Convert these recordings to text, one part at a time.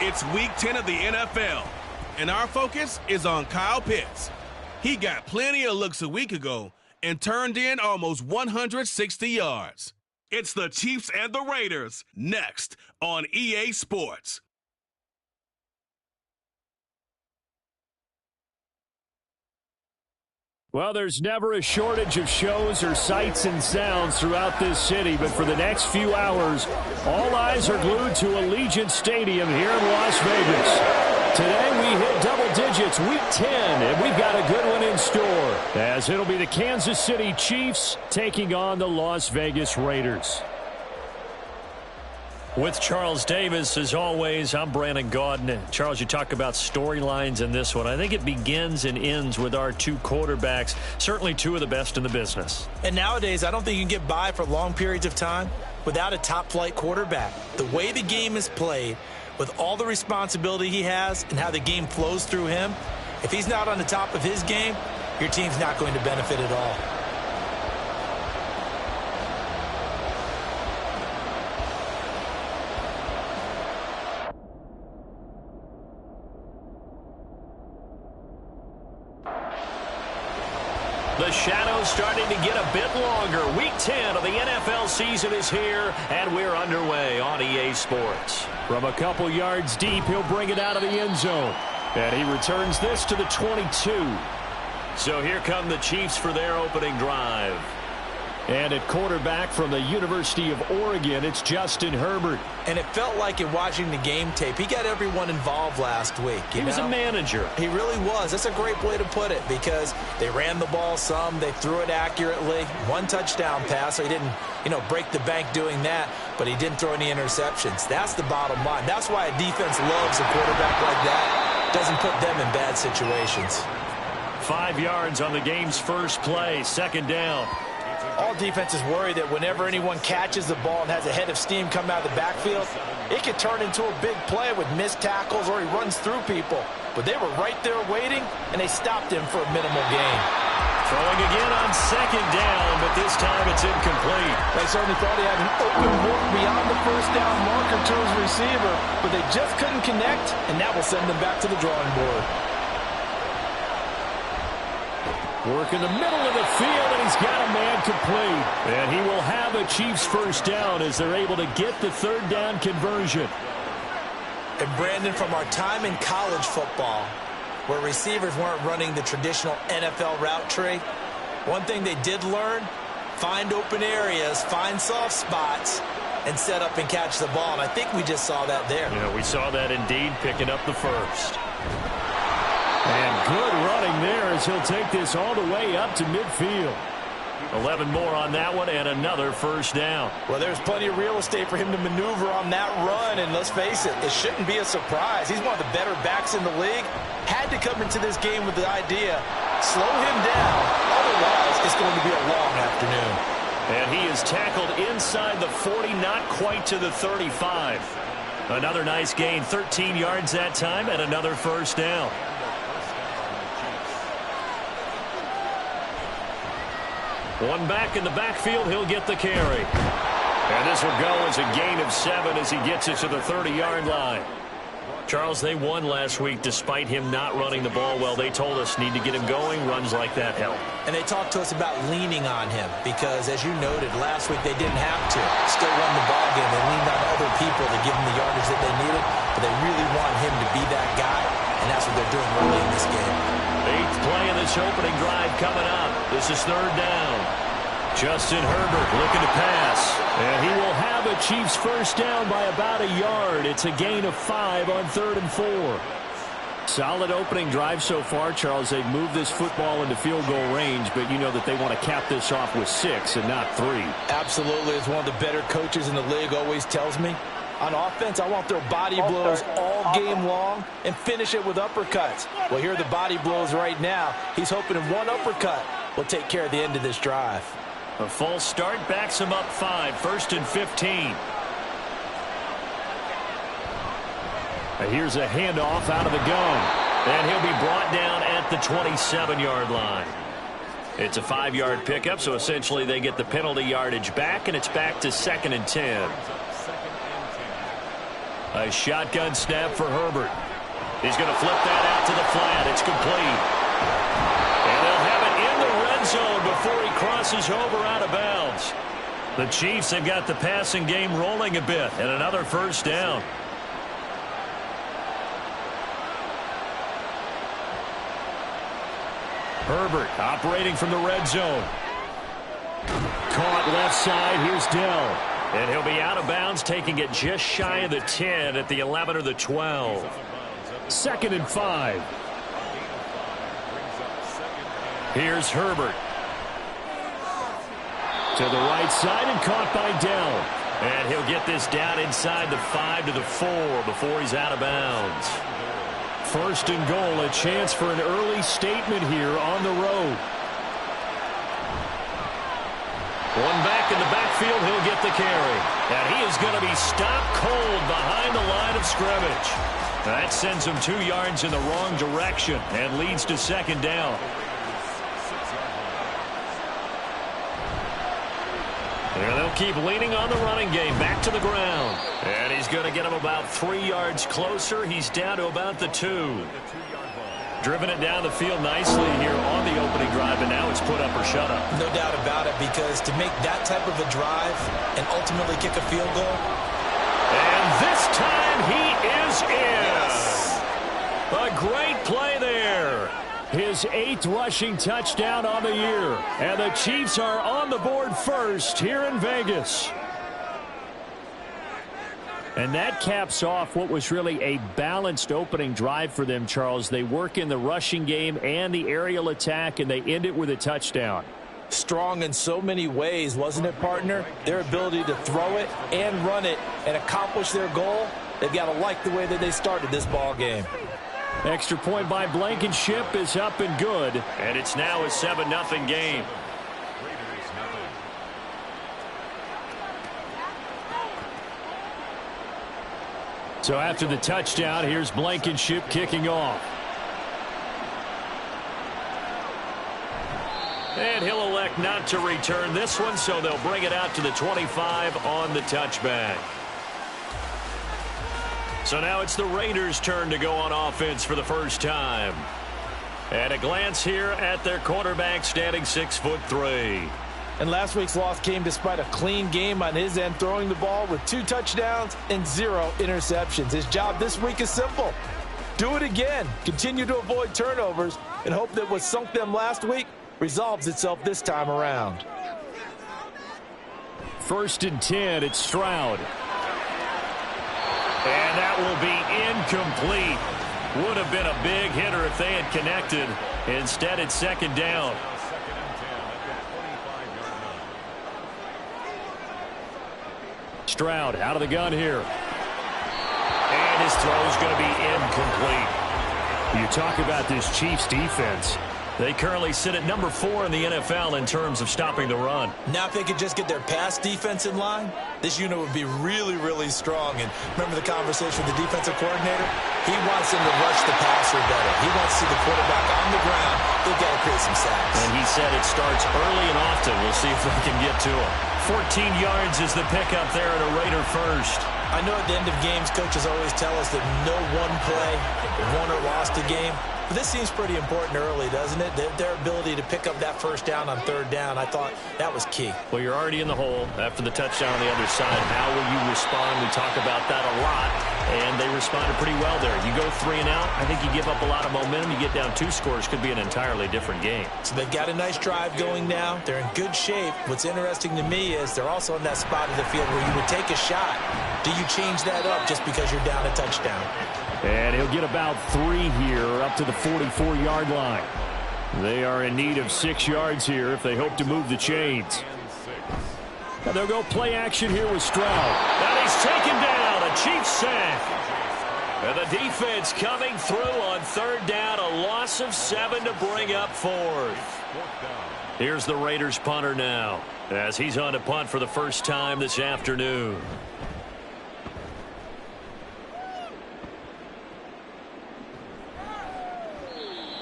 It's Week 10 of the NFL, and our focus is on Kyle Pitts. He got plenty of looks a week ago and turned in almost 160 yards. It's the Chiefs and the Raiders next on EA Sports. Well, there's never a shortage of shows or sights and sounds throughout this city, but for the next few hours, all eyes are glued to Allegiant Stadium here in Las Vegas. Today we hit double digits, Week 10, and we've got a good one in store, as it'll be the Kansas City Chiefs taking on the Las Vegas Raiders. With Charles Davis, as always, I'm Brandon Gaudin. Charles, you talk about storylines in this one. I think it begins and ends with our two quarterbacks, certainly two of the best in the business. And nowadays, I don't think you can get by for long periods of time without a top-flight quarterback. The way the game is played, with all the responsibility he has and how the game flows through him, if he's not on the top of his game, your team's not going to benefit at all. The shadow's starting to get a bit longer. Week 10 of the NFL season is here, and we're underway on EA Sports. From a couple yards deep, he'll bring it out of the end zone. And he returns this to the 22. So here come the Chiefs for their opening drive. And at quarterback from the University of Oregon, it's Justin Herbert. And it felt like in watching the game tape, he got everyone involved last week. He was a manager. He really was. That's a great way to put it, because they ran the ball some, they threw it accurately. One touchdown pass, so he didn't, break the bank doing that, but he didn't throw any interceptions. That's the bottom line. That's why a defense loves a quarterback like that. Doesn't put them in bad situations. 5 yards on the game's first play, second down. All defenses worry that whenever anyone catches the ball and has a head of steam come out of the backfield, it could turn into a big play with missed tackles or he runs through people. But they were right there waiting, and they stopped him for a minimal gain. Throwing again on second down, but this time it's incomplete. They certainly thought he had an open look beyond the first down marker to his receiver, but they just couldn't connect, and that will send them back to the drawing board. Work in the middle of the field, and he's got a man complete. And he will have a Chiefs first down as they're able to get the third down conversion. And Brandon, from our time in college football, where receivers weren't running the traditional NFL route tree, one thing they did learn, find open areas, find soft spots, and set up and catch the ball. And I think we just saw that there. Yeah, we saw that indeed, picking up the first. And good running there as he'll take this all the way up to midfield. 11 more on that one and another first down. Well, there's plenty of real estate for him to maneuver on that run, and let's face it, it shouldn't be a surprise. He's one of the better backs in the league. Had to come into this game with the idea, slow him down, otherwise it's going to be a long afternoon. And he is tackled inside the 40, not quite to the 35. Another nice gain, 13 yards that time, and another first down. One back in the backfield, he'll get the carry. And this will go as a gain of 7 as he gets it to the 30-yard line. Charles, they won last week despite him not running the ball well. They told us need to get him going. Runs like that help. And they talked to us about leaning on him because, as you noted, last week they didn't have to. Still won the ball game. They leaned on other people to give them the yardage that they needed, but they really want him to be that guy, and that's what they're doing early in this game. 8th play of this opening drive coming up. This is third down. Justin Herbert looking to pass. And he will have a Chiefs first down by about a yard. It's a gain of 5 on 3rd and 4. Solid opening drive so far, Charles. They've moved this football into field goal range, but you know that they want to cap this off with 6 and not 3. Absolutely. As one of the better coaches in the league always tells me, on offense, I want their body blows all game long and finish it with uppercuts. Well, here are the body blows right now. He's hoping in one uppercut will take care of the end of this drive. A false start backs him up 5, 1st and 15. Here's a handoff out of the gun. And he'll be brought down at the 27-yard line. It's a 5-yard pickup, so essentially they get the penalty yardage back, and it's back to 2nd and 10. A shotgun snap for Herbert. He's going to flip that out to the flat. It's complete. And they'll have it in the red zone before he crosses over out of bounds. The Chiefs have got the passing game rolling a bit, and another first down. Herbert operating from the red zone. Caught left side. Here's Dell. And he'll be out of bounds, taking it just shy of the 10 at the 11 or the 12. 2nd and 5. Here's Herbert. To the right side and caught by Dell. And he'll get this down inside the 5 to the 4 before he's out of bounds. 1st and goal, a chance for an early statement here on the road. One back in the backfield, he'll get the carry. And he is going to be stopped cold behind the line of scrimmage. That sends him 2 yards in the wrong direction and leads to 2nd down. And they'll keep leaning on the running game back to the ground. And he's going to get him about 3 yards closer. He's down to about the 2. Driven it down the field nicely here on the opening drive, and now it's put up or shut up. No doubt about it, because to make that type of a drive and ultimately kick a field goal. And this time he is in. Yes. A great play there. His 8th rushing touchdown on the year. And the Chiefs are on the board first here in Vegas. And that caps off what was really a balanced opening drive for them, Charles. They work in the rushing game and the aerial attack, and they end it with a touchdown. Strong in so many ways, wasn't it, partner? Their ability to throw it and run it and accomplish their goal, they've got to like the way that they started this ball game. Extra point by Blankenship is up and good. And it's now a 7-0 game. So after the touchdown, here's Blankenship kicking off. And he'll elect not to return this one, so they'll bring it out to the 25 on the touchback. So now it's the Raiders' turn to go on offense for the first time. And a glance here at their quarterback, standing 6'3". And last week's loss came despite a clean game on his end, throwing the ball with 2 touchdowns and 0 interceptions. His job this week is simple. Do it again. Continue to avoid turnovers and hope that what sunk them last week resolves itself this time around. 1st and 10, it's Stroud. And that will be incomplete. Would have been a big hitter if they had connected. Instead, it's 2nd down. Stroud out of the gun here. And his throw is going to be incomplete. You talk about this Chiefs defense. They currently sit at number 4 in the NFL in terms of stopping the run. Now if they could just get their pass defense in line, this unit would be really, really strong. And remember the conversation with the defensive coordinator? He wants them to rush the passer better. He wants to see the quarterback on the ground. They've got to create some sacks. And he said it starts early and often. We'll see if they can get to him. 14 yards is the pickup there at a Raider first. I know at the end of games, coaches always tell us that no one play won or lost a game. But this seems pretty important early, doesn't it? Their ability to pick up that first down on 3rd down, I thought that was key. Well, you're already in the hole after the touchdown on the other side. How will you respond? We talk about that a lot, and they responded pretty well there. You go 3 and out, I think you give up a lot of momentum. You get down 2 scores, could be an entirely different game. So they've got a nice drive going now. They're in good shape. What's interesting to me is they're also in that spot of the field where you would take a shot. Do you change that up just because you're down a touchdown? And he'll get about 3 here up to the 44-yard line. They are in need of 6 yards here if they hope to move the chains. And they'll go play action here with Stroud. And he's taken down, a Chiefs sack. And the defense coming through on 3rd down, a loss of 7 to bring up 4th. Here's the Raiders punter now as he's on to punt for the first time this afternoon.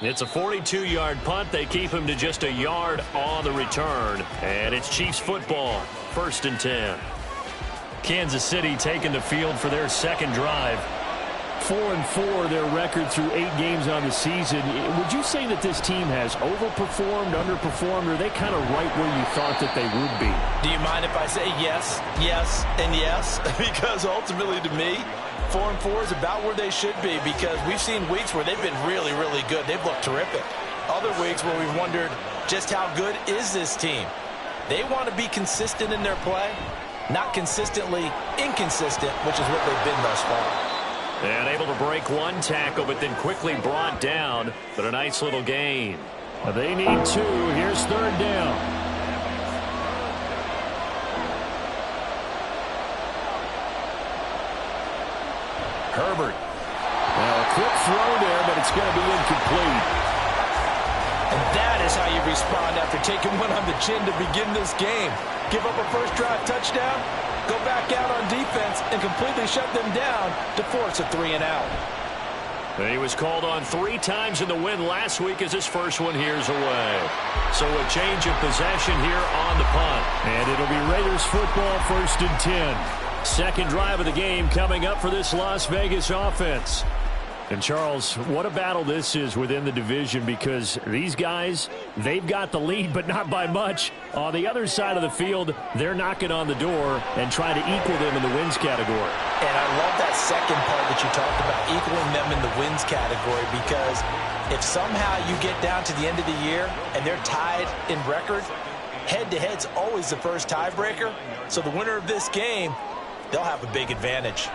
It's a 42-yard punt. They keep him to just a yard on the return. And it's Chiefs football. 1st and 10. Kansas City taking the field for their second drive. 4-4 their record through 8 games on the season. Would you say that this team has overperformed, underperformed, or are they kind of right where you thought that they would be? Do you mind if I say yes, yes, and yes? Because ultimately to me, 4-4 is about where they should be, because we've seen weeks where they've been really, really good. They've looked terrific. Other weeks where we've wondered just how good is this team. They want to be consistent in their play, not consistently inconsistent, which is what they've been thus far. And able to break one tackle, but then quickly brought down. But a nice little gain. They need 2. Here's third down. Herbert. Now a quick throw there, but it's going to be incomplete. And that is how you respond after taking one on the chin to begin this game. Give up a first drive touchdown, go back out on defense and completely shut them down to force a 3-and-out. He was called on 3 times in the win last week as his first one here's away. So a change of possession here on the punt. And it'll be Raiders football, 1st and 10. Second drive of the game coming up for this Las Vegas offense. And, Charles, what a battle this is within the division, because these guys, they've got the lead, but not by much. On the other side of the field, they're knocking on the door and trying to equal them in the wins category. And I love that second part that you talked about, equaling them in the wins category, because if somehow you get down to the end of the year and they're tied in record, head-to-head's always the first tiebreaker. So the winner of this game, they'll have a big advantage.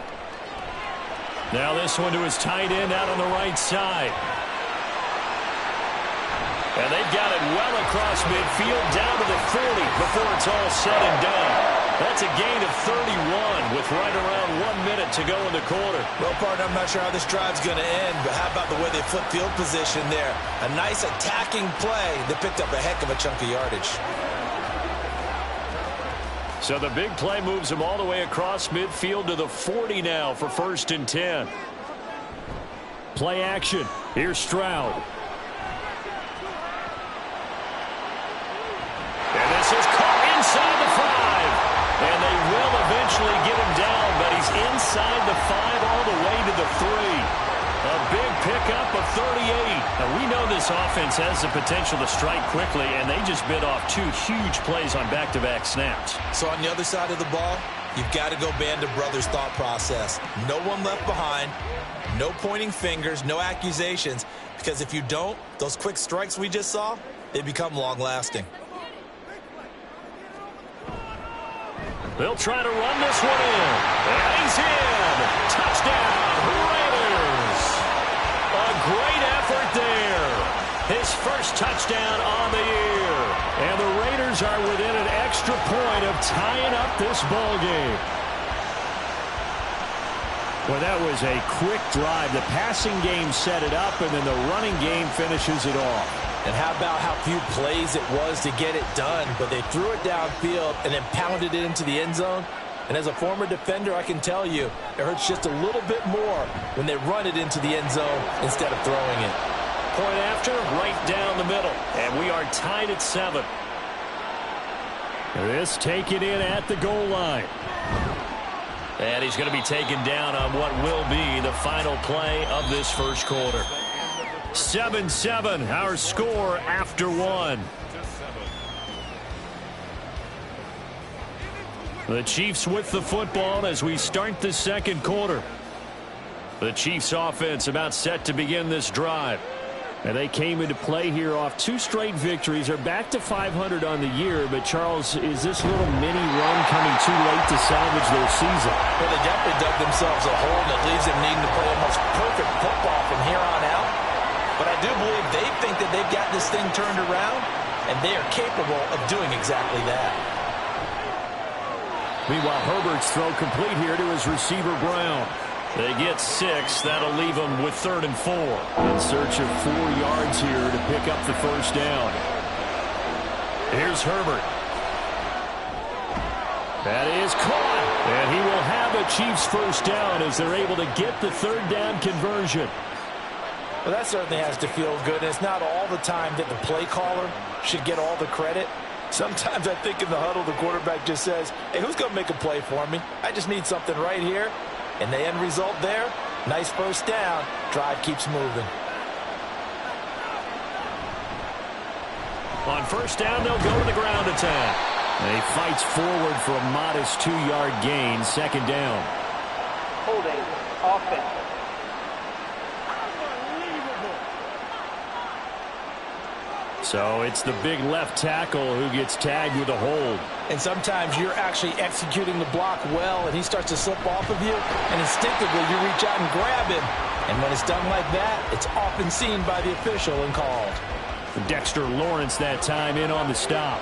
Now this one to his tight end out on the right side. And they've got it well across midfield down to the 40 before it's all said and done. That's a gain of 31 with right around 1 minute to go in the quarter. Well, partner, I'm not sure how this drive's going to end, but how about the way they flip field position there? A nice attacking play that picked up a heck of a chunk of yardage. So the big play moves him all the way across midfield to the 40 now for 1st and 10. Play action. Here's Stroud. And this is caught inside the 5. And they will eventually get him down, but he's inside the 5 all the way to the 3. A big pickup of 38. Now, we know this offense has the potential to strike quickly, and they just bit off 2 huge plays on back-to-back snaps. So on the other side of the ball, you've got to go Band of Brothers thought process. No one left behind, no pointing fingers, no accusations, because if you don't, those quick strikes we just saw, they become long-lasting. They'll try to run this one in. And he's in. Touchdown, Raiders. A great effort there. His first touchdown on the year. And the Raiders are within an extra point of tying up this ball game. Well, that was a quick drive. The passing game set it up, and then the running game finishes it off. And how about how few plays it was to get it done, but they threw it downfield and then pounded it into the end zone. And as a former defender, I can tell you, it hurts just a little bit more when they run it into the end zone instead of throwing it. Point after, right down the middle. And we are tied at 7. This taken in at the goal line. And he's going to be taken down on what will be the final play of this first quarter. 7-7, our score after 1. The Chiefs with the football as we start the second quarter. The Chiefs offense about set to begin this drive. And they came into play here off 2 straight victories. They're back to 500 on the year. But, Charles, is this little mini run coming too late to salvage their season? Well, they definitely dug themselves a hole that leaves them needing to play almost perfect football from here on out. But I do believe they think that they've got this thing turned around, and they are capable of doing exactly that. Meanwhile, Herbert's throw complete here to his receiver, Brown. They get 6. That'll leave them with 3rd and 4. In search of 4 yards here to pick up the first down. Here's Herbert. That is caught. And he will have a Chiefs first down as they're able to get the 3rd down conversion. Well, that certainly has to feel good. And it's not all the time that the play caller should get all the credit. Sometimes I think in the huddle, the quarterback just says, hey, who's going to make a play for me? I just need something right here. And the end result there, nice first down. Drive keeps moving. On first down, they'll go to the ground attack. And he fights forward for a modest 2-yard gain, second down. Holding, offense. So it's the big left tackle who gets tagged with a hold. And sometimes you're actually executing the block well, and he starts to slip off of you, and instinctively you reach out and grab him. And when it's done like that, it's often seen by the official and called. Dexter Lawrence that time in on the stop.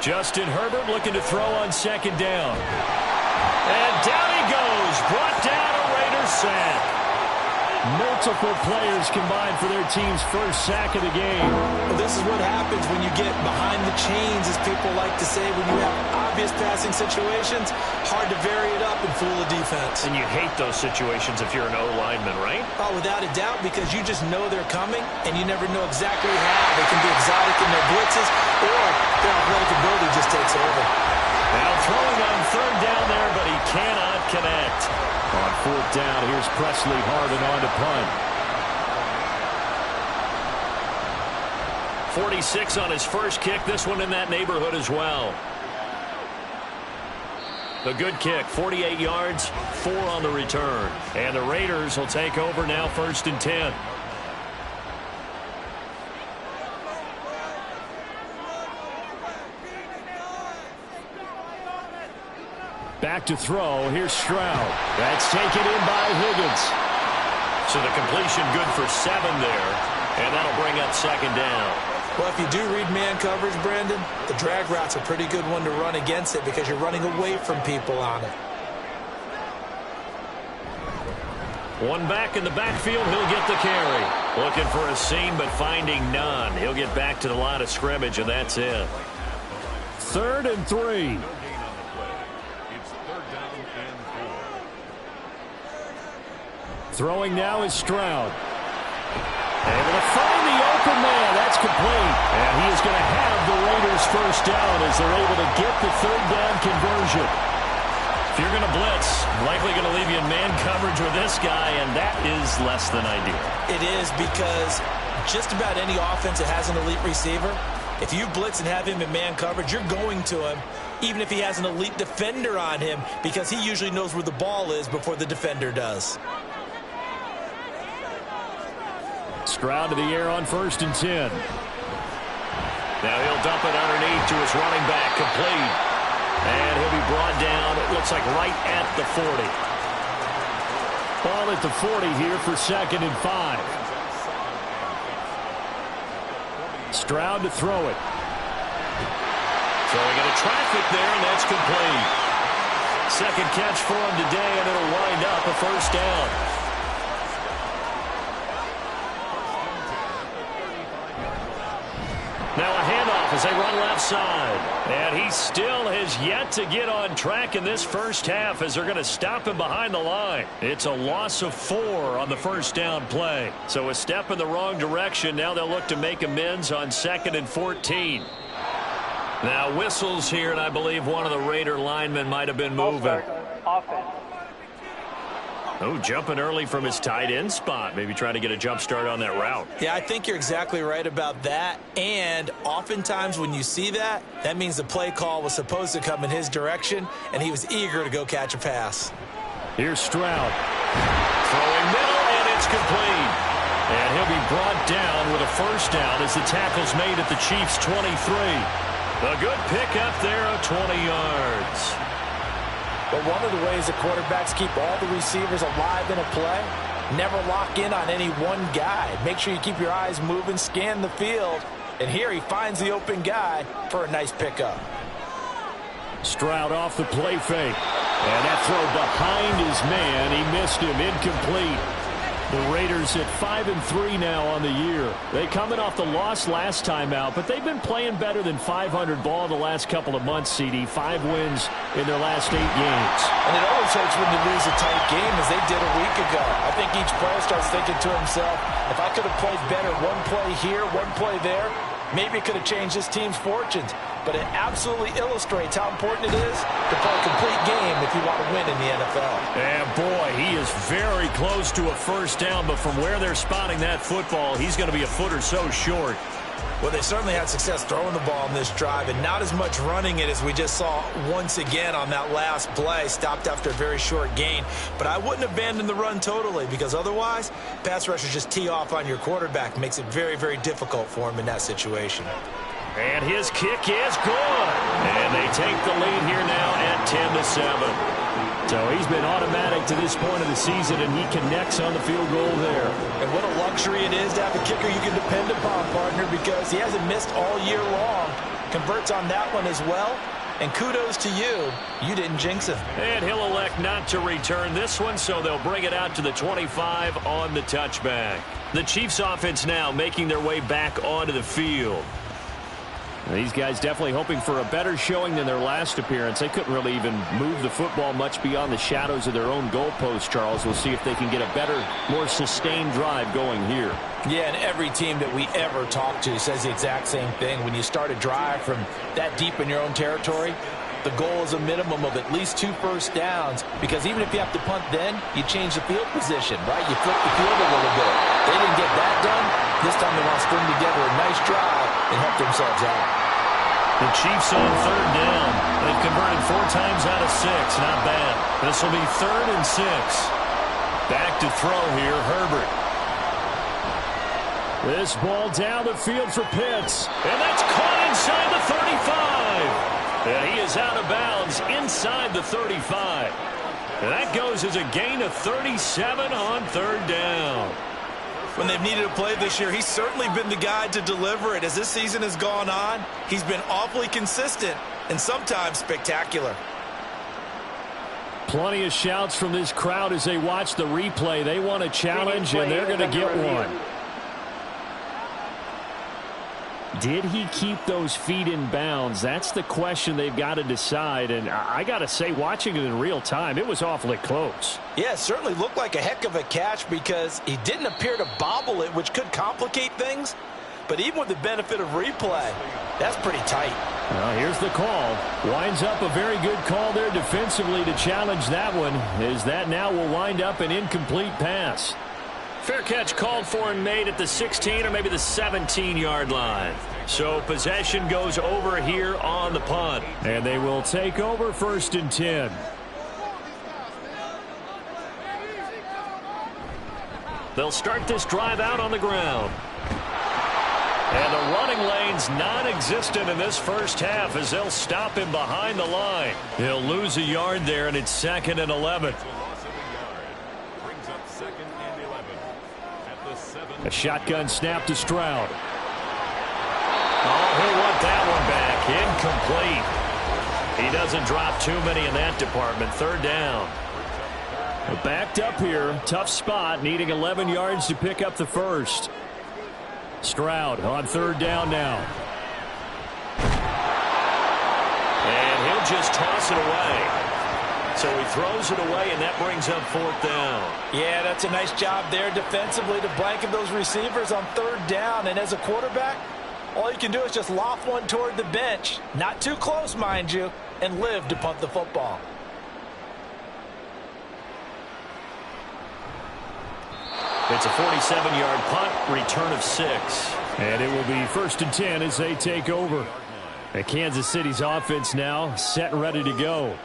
Justin Herbert looking to throw on second down. And down he goes. Brought down a Raiders sack. Multiple players combined for their team's first sack of the game. Well, this is what happens when you get behind the chains, as people like to say, when you have obvious passing situations. Hard to vary it up and fool the defense. And you hate those situations if you're an O-lineman, right? Oh, without a doubt, because you just know they're coming, and you never know exactly how. They can be exotic in their blitzes, or their athletic ability just takes over. Now throwing on third down there, but he cannot connect. On fourth down, here's Presley Harvin on to punt. 46 on his first kick. This one in that neighborhood as well. A good kick, 48 yards, 4 on the return. And the Raiders will take over now, 1st and 10. Back to throw. Here's Stroud. That's taken in by Higgins. So the completion good for 7 there. And that'll bring up second down. Well, if you do read man coverage, Brandon, the drag route's a pretty good one to run against it because you're running away from people on it. One back in the backfield. He'll get the carry. Looking for a seam, but finding none. He'll get back to the line of scrimmage, and that's it. 3rd and 3. Throwing now is Stroud. Able to find the open man. That's complete. And he is going to have the Raiders first down as they're able to get the third down conversion. If you're going to blitz, likely going to leave you in man coverage with this guy, and that is less than ideal. It is, because just about any offense that has an elite receiver, if you blitz and have him in man coverage, you're going to him, even if he has an elite defender on him, because he usually knows where the ball is before the defender does. Stroud to the air on 1st and 10. Now he'll dump it underneath to his running back, complete. And he'll be brought down, it looks like right at the 40. Ball at the 40 here for 2nd and 5. Stroud to throw it. Throwing into traffic there, and that's complete. Second catch for him today, and it'll wind up a first down. Now a handoff as they run left side. And he still has yet to get on track in this first half as they're going to stop him behind the line. It's a loss of 4 on the first down play. So a step in the wrong direction. Now they'll look to make amends on 2nd and 14. Now whistles here, and I believe one of the Raider linemen might have been moving. Offense. Oh, jumping early from his tight end spot. Maybe trying to get a jump start on that route. Yeah, I think you're exactly right about that. And oftentimes when you see that, that means the play call was supposed to come in his direction, and he was eager to go catch a pass. Here's Stroud. Throwing middle, and it's complete. And he'll be brought down with a first down as the tackle's made at the Chiefs' 23. A good pickup there of 20 yards. But one of the ways that quarterbacks keep all the receivers alive in a play, never lock in on any one guy. Make sure you keep your eyes moving, scan the field. And here he finds the open guy for a nice pickup. Stroud off the play fake. And that throw behind his man. He missed him, incomplete. The Raiders at 5-3 now on the year. They coming off the loss last time out, but they've been playing better than 500 ball the last couple of months, CD. 5 wins in their last 8 games. And it always hurts when you lose a tight game as they did a week ago. I think each player starts thinking to himself, if I could have played better one play here, one play there, maybe it could have changed this team's fortunes. But it absolutely illustrates how important it is to play a complete game if you want to win in the NFL. And boy, he is very close to a first down, but from where they're spotting that football, he's going to be a foot or so short. Well, they certainly had success throwing the ball on this drive and not as much running it as we just saw once again on that last play. Stopped after a very short gain. But I wouldn't abandon the run totally because otherwise, pass rushers just tee off on your quarterback. Makes it very, very difficult for him in that situation. And his kick is good. And they take the lead here now at 10-7. So he's been automatic to this point of the season, and he connects on the field goal there. And what a luxury it is to have a kicker you can depend upon, partner, because he hasn't missed all year long. Converts on that one as well. And kudos to you. You didn't jinx him. And he'll elect not to return this one, so they'll bring it out to the 25 on the touchback. The Chiefs offense now making their way back onto the field. These guys definitely hoping for a better showing than their last appearance. They couldn't really even move the football much beyond the shadows of their own goalpost, Charles. We'll see if they can get a better, more sustained drive going here. Yeah, and every team that we ever talk to says the exact same thing. When you start a drive from that deep in your own territory, the goal is a minimum of at least 2 first downs, because even if you have to punt then, you change the field position, right? You flip the field a little bit. They didn't get that done. This time they want to string together a nice drive and help themselves out. The Chiefs on 3rd down. They've converted 4 times out of 6. Not bad. This will be 3rd and 6. Back to throw here, Herbert. This ball down the field for Pitts. And that's caught inside the 35. And he is out of bounds inside the 35. And that goes as a gain of 37 on 3rd down. When they've needed a play this year, he's certainly been the guy to deliver it. As this season has gone on, he's been awfully consistent and sometimes spectacular. Plenty of shouts from this crowd as they watch the replay. They want a challenge, and they're going to get one. Did he keep those feet in bounds? That's the question they've got to decide. And I got to say, watching it in real time, it was awfully close. Yeah, it certainly looked like a heck of a catch because he didn't appear to bobble it, which could complicate things. But even with the benefit of replay, that's pretty tight. Well, here's the call. Winds up a very good call there defensively to challenge that one, as that now will wind up an incomplete pass. Fair catch called for and made at the 16 or maybe the 17-yard line. So possession goes over here on the punt. And they will take over 1st and 10. They'll start this drive out on the ground. And the running lane's non-existent in this first half as they'll stop him behind the line. He'll lose a yard there, and it's 2nd and 11. A shotgun snap to Stroud. Oh, he'll want that one back. Incomplete. He doesn't drop too many in that department. 3rd down. Backed up here. Tough spot. Needing 11 yards to pick up the first. Stroud on 3rd down now. And he'll just toss it away. So he throws it away, and that brings up 4th down. Yeah, that's a nice job there defensively to blanket those receivers on 3rd down. And as a quarterback, all you can do is just loft one toward the bench. Not too close, mind you, and live to punt the football. It's a 47-yard punt, return of 6. And it will be 1st and 10 as they take over. And Kansas City's offense now set and ready to go.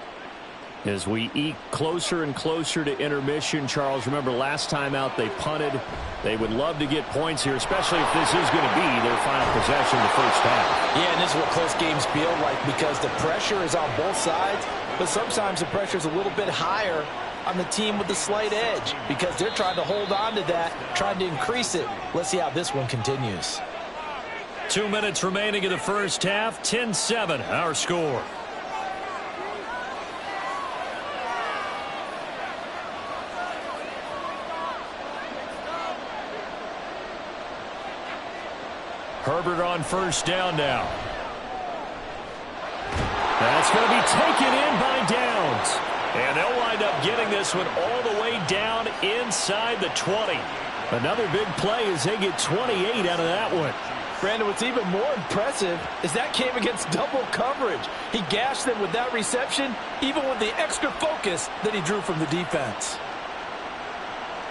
As we eke closer and closer to intermission, Charles, remember last time out they punted. They would love to get points here, especially if this is going to be their final possession of the first half. Yeah, and this is what close games feel like because the pressure is on both sides, but sometimes the pressure is a little bit higher on the team with the slight edge because they're trying to hold on to that, trying to increase it. Let's see how this one continues. 2 minutes remaining in the first half, 10-7, our score. Herbert on first down now. That's going to be taken in by Downs. And they'll wind up getting this one all the way down inside the 20. Another big play as they get 28 out of that one. Brandon, what's even more impressive is that came against double coverage. He gashed them with that reception, even with the extra focus that he drew from the defense.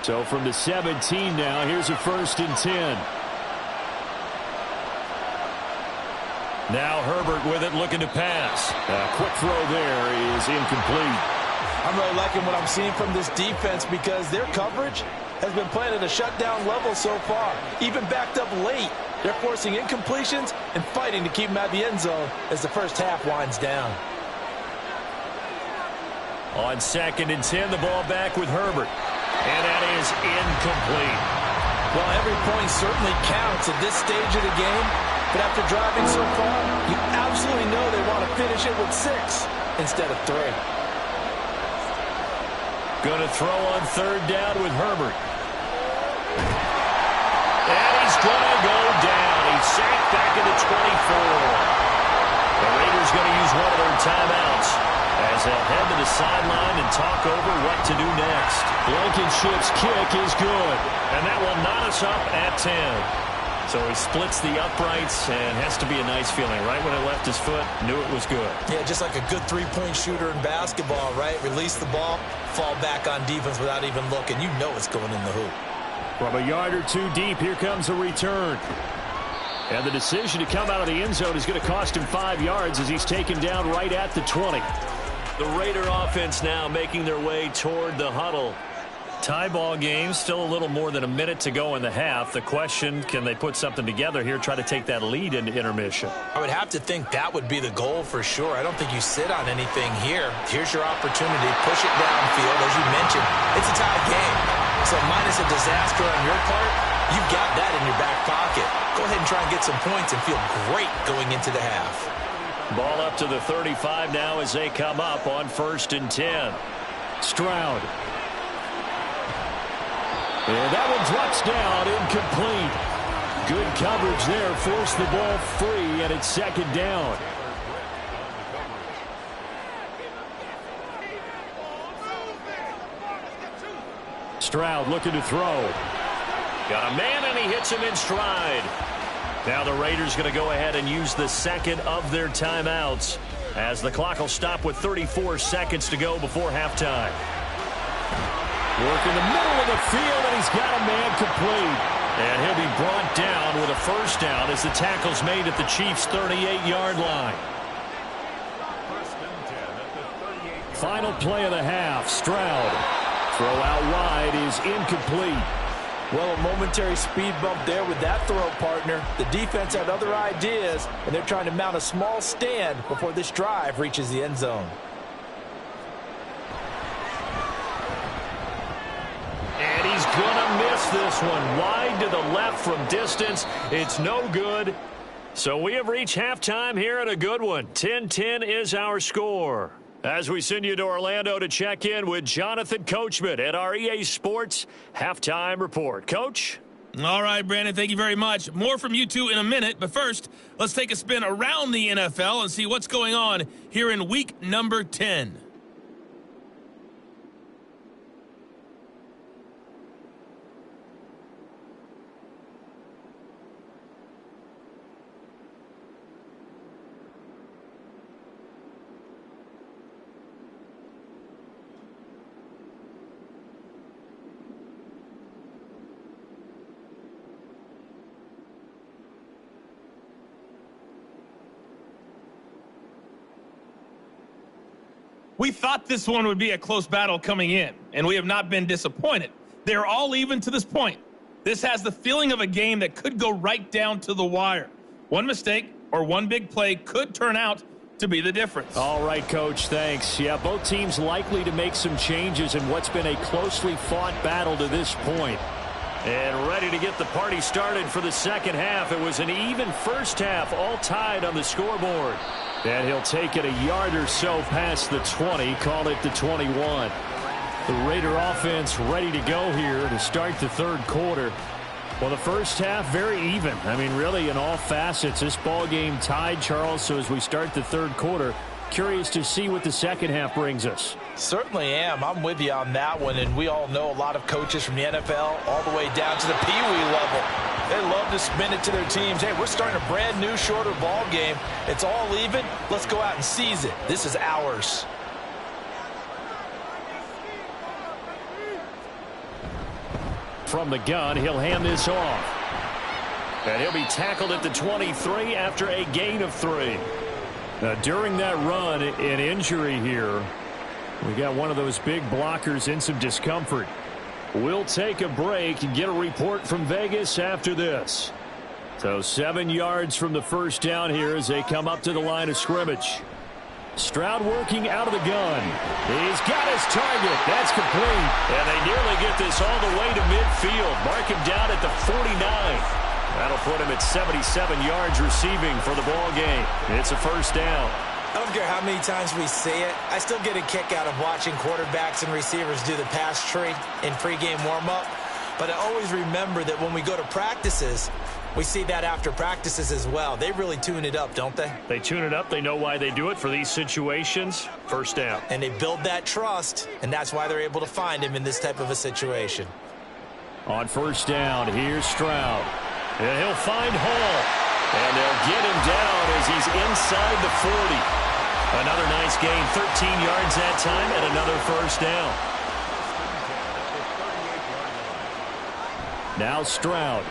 So from the 17 now, here's a 1st and 10. Now Herbert with it, looking to pass. A quick throw there is incomplete. I'm really liking what I'm seeing from this defense because their coverage has been playing at a shutdown level so far. Even backed up late, they're forcing incompletions and fighting to keep them at the end zone as the first half winds down. On 2nd and 10, the ball back with Herbert. And that is incomplete. Well, every point certainly counts at this stage of the game. But after driving so far, you absolutely know they want to finish it with 6 instead of 3. Going to throw on 3rd down with Herbert. And he's going to go down. He's sacked back at the 24. The Raiders going to use one of their timeouts as they'll head to the sideline and talk over what to do next. Blankenship's kick is good. And that will knot us up at 10. So he splits the uprights and has to be a nice feeling. Right when it left his foot, knew it was good. Yeah, just like a good three-point shooter in basketball, right? Release the ball, fall back on defense without even looking. You know it's going in the hoop. From a yard or two deep, here comes a return. And the decision to come out of the end zone is going to cost him 5 yards as he's taken down right at the 20. The Raider offense now making their way toward the huddle. Tie ball game, still a little more than a minute to go in the half. The question, can they put something together here, try to take that lead into intermission? I would have to think that would be the goal for sure. I don't think you sit on anything here. Here's your opportunity. Push it downfield. As you mentioned, it's a tie game. So minus a disaster on your part, you've got that in your back pocket. Go ahead and try and get some points and feel great going into the half. Ball up to the 35 now as they come up on 1st and 10. Stroud. And that one drops down, incomplete. Good coverage there, forced the ball free, and it's 2nd down. Stroud looking to throw. Got a man, and he hits him in stride. Now the Raiders going to go ahead and use the 2nd of their timeouts as the clock will stop with 34 seconds to go before halftime. Work in the middle of the field, and he's got a man complete. And he'll be brought down with a 1st down as the tackle's made at the Chiefs' 38-yard line. Final play of the half, Stroud. Throw out wide is incomplete. Well, a momentary speed bump there with that throw, partner. The defense had other ideas, and they're trying to mount a small stand before this drive reaches the end zone. And he's going to miss this one. Wide to the left from distance. It's no good. So we have reached halftime here at a good one. 10-10 is our score. As we send you to Orlando to check in with Jonathan Coachman at our EA Sports Halftime Report. Coach? All right, Brandon, thank you very much. More from you two in a minute. But first, let's take a spin around the NFL and see what's going on here in week number 10. We thought this one would be a close battle coming in, and we have not been disappointed. They're all even to this point. This has the feeling of a game that could go right down to the wire. One mistake or one big play could turn out to be the difference. All right, Coach, thanks. Yeah, both teams likely to make some changes in what's been a closely fought battle to this point. And ready to get the party started for the second half. It was an even first half, all tied on the scoreboard. And he'll take it a yard or so past the 20, call it the 21. The Raider offense ready to go here to start the third quarter. Well, the first half, very even. I mean, really, in all facets, this ball game tied, Charles. So as we start the third quarter, curious to see what the second half brings us. Certainly am. I'm with you on that one. And we all know a lot of coaches from the NFL all the way down to the Pee Wee level. They love to spin it to their teams. Hey, we're starting a brand new, shorter ball game. It's all even. Let's go out and seize it. This is ours. From the gun, he'll hand this off. And he'll be tackled at the 23 after a gain of 3. Now, during that run, an injury here. We got one of those big blockers in some discomfort. We'll take a break and get a report from Vegas after this. So 7 yards from the first down here as they come up to the line of scrimmage. Stroud working out of the gun. He's got his target. That's complete. And they nearly get this all the way to midfield. Mark him down at the 49. That'll put him at 77 yards receiving for the ball game. It's a first down. I don't care how many times we say it. I still get a kick out of watching quarterbacks and receivers do the pass tree in pregame warm-up. But I always remember that when we go to practices, we see that after practices as well. They really tune it up, don't they? They tune it up. They know why they do it for these situations. First down. And they build that trust, and that's why they're able to find him in this type of a situation. On first down, here's Stroud. And he'll find Hall. And they'll get him down as he's inside the 40. Another nice gain, 13 yards that time, and another first down. Now Stroud.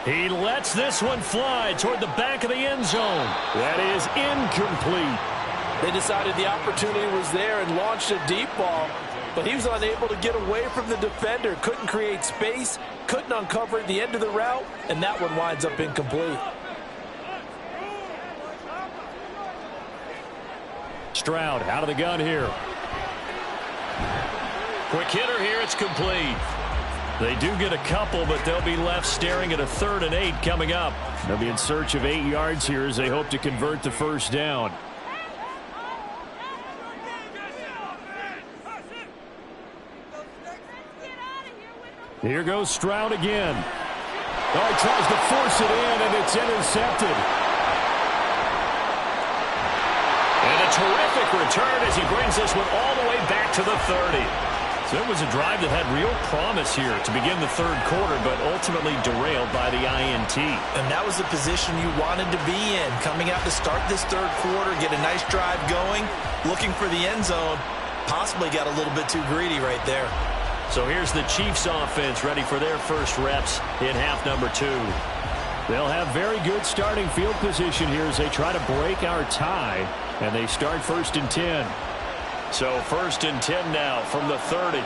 He lets this one fly toward the back of the end zone. That is incomplete. They decided the opportunity was there and launched a deep ball, but he was unable to get away from the defender. Couldn't create space, couldn't uncover at the end of the route, and that one winds up incomplete. Stroud out of the gun here. Quick hitter here. It's complete. They do get a couple, but they'll be left staring at a 3rd and 8 coming up. They'll be in search of 8 yards here as they hope to convert the first down. Here goes Stroud again. Oh, he tries to force it in, and it's intercepted. And a terrific return as he brings this one all the way back to the 30. So it was a drive that had real promise here to begin the third quarter, but ultimately derailed by the INT. And that was the position you wanted to be in. Coming out to start this third quarter, get a nice drive going, looking for the end zone. Possibly got a little bit too greedy right there. So here's the Chiefs offense ready for their first reps in half number 2. They'll have very good starting field position here as they try to break our tie, and they start 1st and 10. So 1st and 10 now from the 30.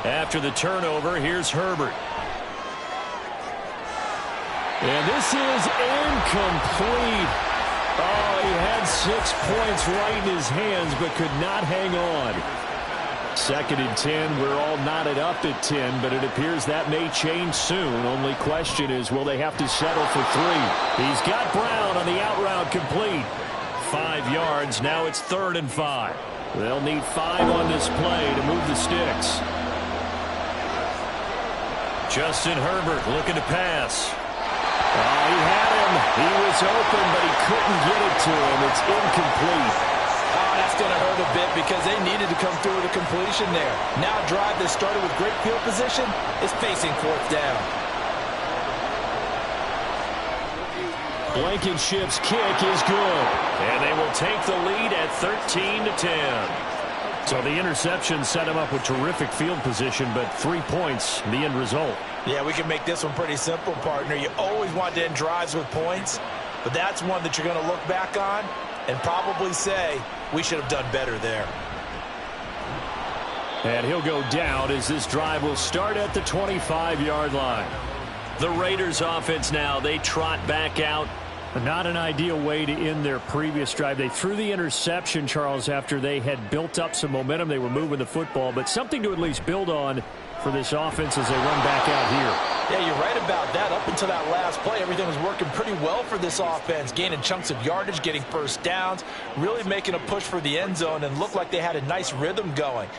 After the turnover, here's Herbert. And this is incomplete. Oh, he had 6 points right in his hands, but could not hang on. 2nd and 10, we're all knotted up at 10, but it appears that may change soon. Only question is, will they have to settle for 3? He's got Brown on the out route complete. 5 yards, now it's 3rd and 5. They'll need 5 on this play to move the sticks. Justin Herbert looking to pass. Oh, he had him. He was open, but he couldn't get it to him. It's incomplete. Oh, that's going to hurt a bit because they needed to come through with a completion there. Now a drive that started with great field position is facing 4th down. Blankenship's kick is good. And they will take the lead at 13-10. So the interception set him up with terrific field position, but 3 points, the end result. Yeah, we can make this one pretty simple, partner. You always want to end drives with points, but that's one that you're going to look back on and probably say, we should have done better there. And he'll go down as this drive will start at the 25-yard line. The Raiders offense now, they trot back out. Not an ideal way to end their previous drive. They threw the interception, Charles, after they had built up some momentum. They were moving the football, but something to at least build on for this offense as they run back out here. Yeah, you're right about that. Up until that last play, everything was working pretty well for this offense, gaining chunks of yardage, getting first downs, really making a push for the end zone, and looked like they had a nice rhythm going.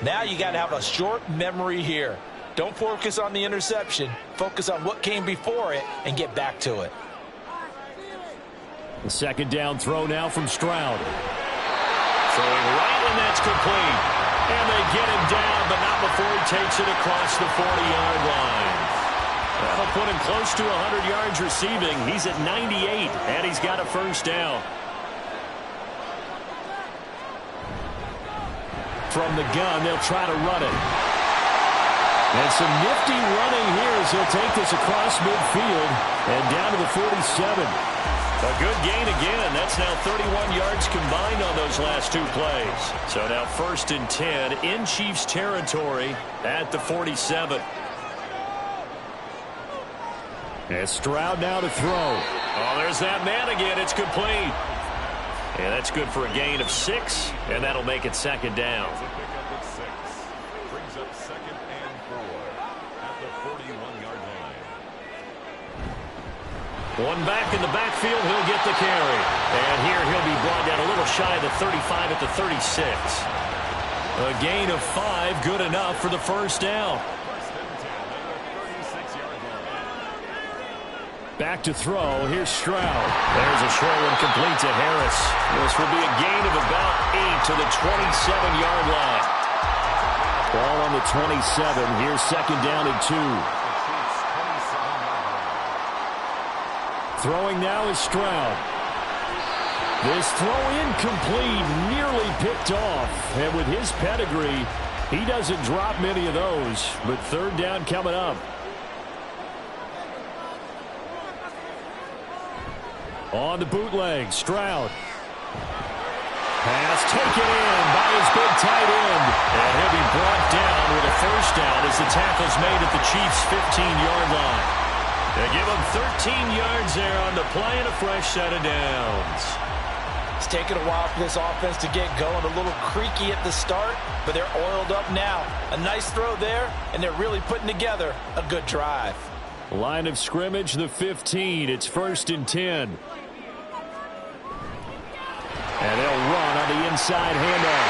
Now you got to have a short memory here. Don't focus on the interception. Focus on what came before it and get back to it. The second down throw now from Stroud. Throwing right, and that's complete. And they get him down, but not before he takes it across the 40-yard line. That'll put him close to 100 yards receiving. He's at 98, and he's got a first down. From the gun, they'll try to run it. And some nifty running here as he'll take this across midfield and down to the 47. A good gain again. That's now 31 yards combined on those last two plays. So now 1st and 10 in Chiefs territory at the 47. And Stroud now to throw. Oh, there's that man again. It's complete. And that's good for a gain of 6, and that'll make it second down. Brings up 2nd and 4 at the 41-yard line. One back in the backfield, he'll get the carry. And here he'll be brought down a little shy of the 35 at the 36. A gain of 5, good enough for the first down. Back to throw. Here's Stroud. There's a short one complete to Harris. This will be a gain of about 8 to the 27-yard line. Ball on the 27. Here's 2nd down and 2. Throwing now is Stroud. This throw incomplete, nearly picked off. And with his pedigree, he doesn't drop many of those. But 3rd down coming up. On the bootleg, Stroud. Pass taken in by his big tight end. And he'll be brought down with a first down as the tackle's made at the Chiefs' 15-yard line. They give him 13 yards there on the play and a fresh set of downs. It's taken a while for this offense to get going. A little creaky at the start, but they're oiled up now. A nice throw there, and they're really putting together a good drive. Line of scrimmage, the 15. It's 1st and 10. And they'll run on the inside handoff.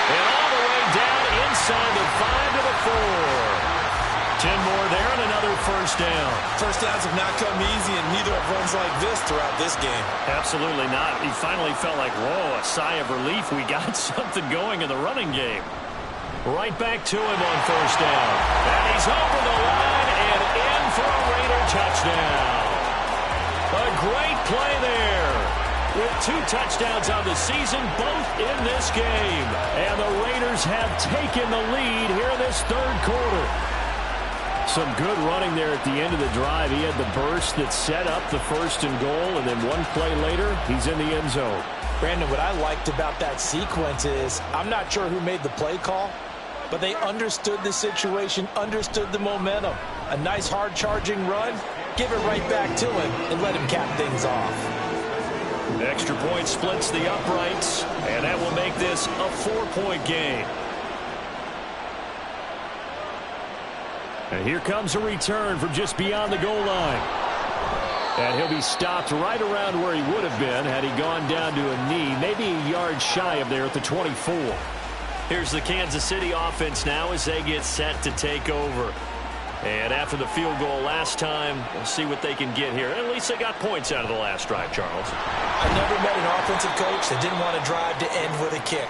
And all the way down inside the 5 to the 4. 10 more there and another first down. First downs have not come easy, and neither have runs like this throughout this game. Absolutely not. He finally felt like, whoa, a sigh of relief. We got something going in the running game. Right back to him on first down. And he's over the line and in for a Raider touchdown. A great play there. With 2 touchdowns on the season, both in this game. And the Raiders have taken the lead here in this 3rd quarter. Some good running there at the end of the drive. He had the burst that set up the 1st and goal, and then one play later, he's in the end zone. Brandon, what I liked about that sequence is I'm not sure who made the play call, but they understood the situation, understood the momentum. A nice hard-charging run, give it right back to him, and let him cap things off. Extra point splits the uprights, and that will make this a 4-point game. And here comes a return from just beyond the goal line. And he'll be stopped right around where he would have been had he gone down to a knee, maybe a yard shy of there at the 24. Here's the Kansas City offense now as they get set to take over. And after the field goal last time, we'll see what they can get here. At least they got points out of the last drive, Charles. I never met an offensive coach that didn't want to drive to end with a kick.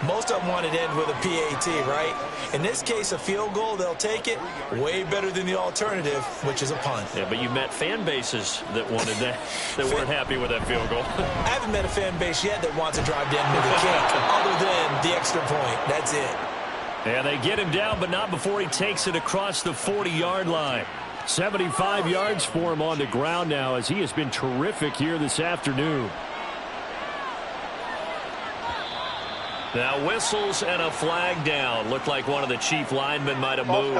Most of them wanted to end with a PAT, right? In this case, a field goal, they'll take it. Way better than the alternative, which is a punt. Yeah, but you met fan bases that wanted that, that weren't happy with that field goal. I haven't met a fan base yet that wants to drive to end with a kick, other than the extra point. That's it. And they get him down, but not before he takes it across the 40-yard line. 75 yards for him on the ground now as he has been terrific here this afternoon. Now whistles and a flag down. Looked like one of the Chief linemen might have moved.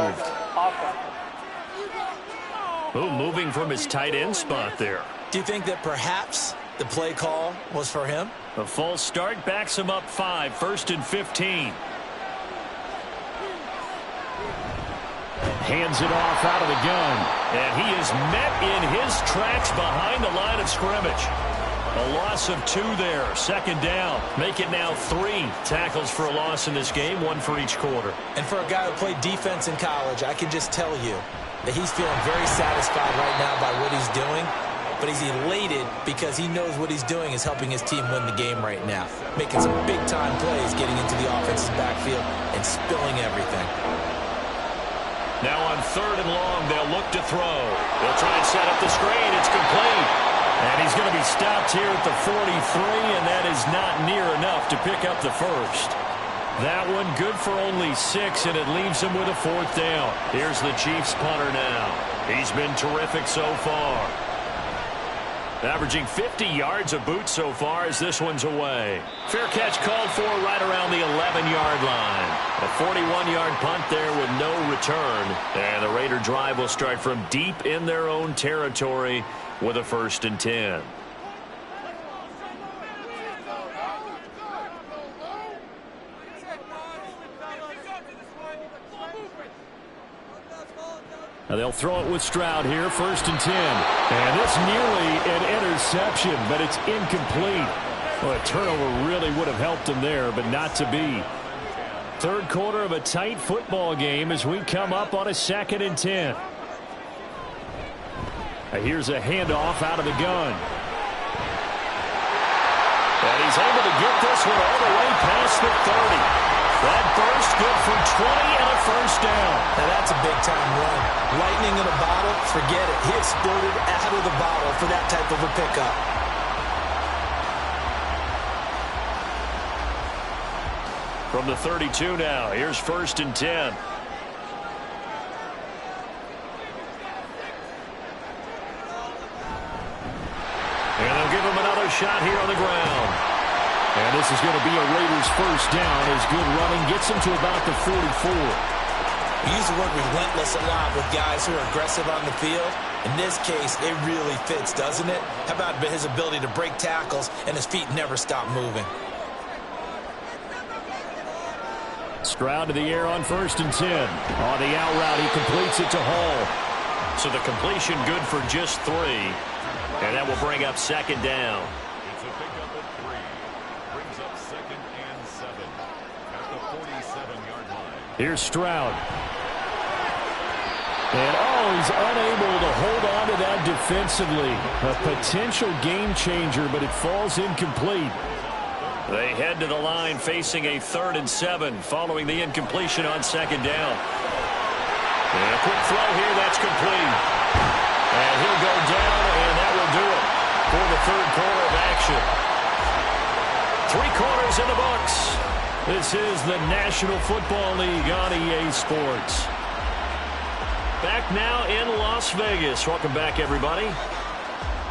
Ooh, moving from his tight end spot there. Do you think that perhaps the play call was for him? A false start backs him up 5, 1st and 15. Hands it off out of the gun. And he is met in his tracks behind the line of scrimmage. A loss of 2 there. Second down. Make it now 3 tackles for a loss in this game, 1 for each quarter. And for a guy who played defense in college, I can just tell you that he's feeling very satisfied right now by what he's doing. But he's elated because he knows what he's doing is helping his team win the game right now. Making some big-time plays, getting into the offense's backfield, and spilling everything. Now on 3rd and long, they'll look to throw. They'll try and set up the screen. It's complete. And he's going to be stopped here at the 43, and that is not near enough to pick up the first. That one good for only 6, and it leaves him with a 4th down. Here's the Chiefs punter now. He's been terrific so far. Averaging 50 yards a boot so far as this one's away. Fair catch called for right around the 11-yard line. A 41-yard punt there with no return. And the Raider drive will start from deep in their own territory with a 1st and 10. Now they'll throw it with Stroud here, 1st and 10. And it's nearly an interception, but it's incomplete. Well, a turnover really would have helped him there, but not to be. 3rd quarter of a tight football game as we come up on a 2nd and 10. Now here's a handoff out of the gun. And he's able to get this one all the way past the 30. That burst good for 20 and a 1st down. Now that's a big-time run. Lightning in a bottle, forget it. He exploded out of the bottle for that type of a pickup. From the 32 now, here's 1st and 10. And they'll give him another shot here on the ground. And this is going to be a Raiders 1st down as good running gets him to about the 44. We use the word relentless a lot with guys who are aggressive on the field. In this case, it really fits, doesn't it? How about his ability to break tackles and his feet never stop moving? Stroud to the air on 1st and 10. On the out route, he completes it to Hall. So the completion good for just 3. And that will bring up 2nd down. It's a pickup at 3. Brings up 2nd and 7 at the 47-yard line. Here's Stroud. And he's unable to hold on to that defensively. A potential game changer, but it falls incomplete. They head to the line facing a 3rd and 7 following the incompletion on 2nd down. And a quick throw here, that's complete. And he'll go down, and that will do it for the 3rd quarter of action. 3 quarters in the books. This is the National Football League on EA Sports. Back now in Las Vegas. Welcome back, everybody.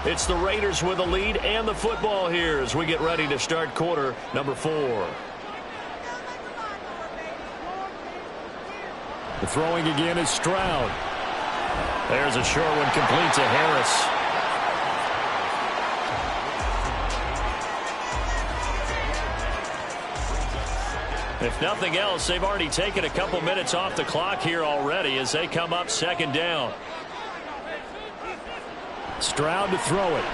It's the Raiders with the lead and the football here as we get ready to start quarter number 4. The throwing again is Stroud. There's a short one complete to Harris. If nothing else, they've already taken a couple minutes off the clock here already as they come up 2nd down. Stroud to throw it.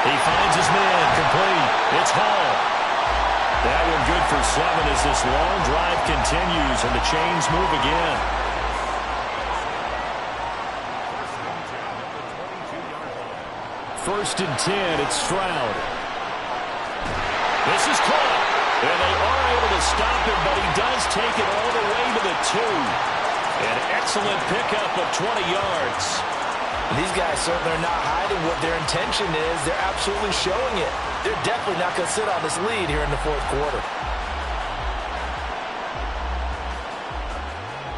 He finds his man. Complete. It's Hall. That one good for 7 as this long drive continues and the chains move again. First and 10. It's Stroud. This is caught. And they are able to stop him, but he does take it all the way to the 2. An excellent pickup of 20 yards. These guys certainly are not hiding what their intention is. They're absolutely showing it. They're definitely not going to sit on this lead here in the 4th quarter.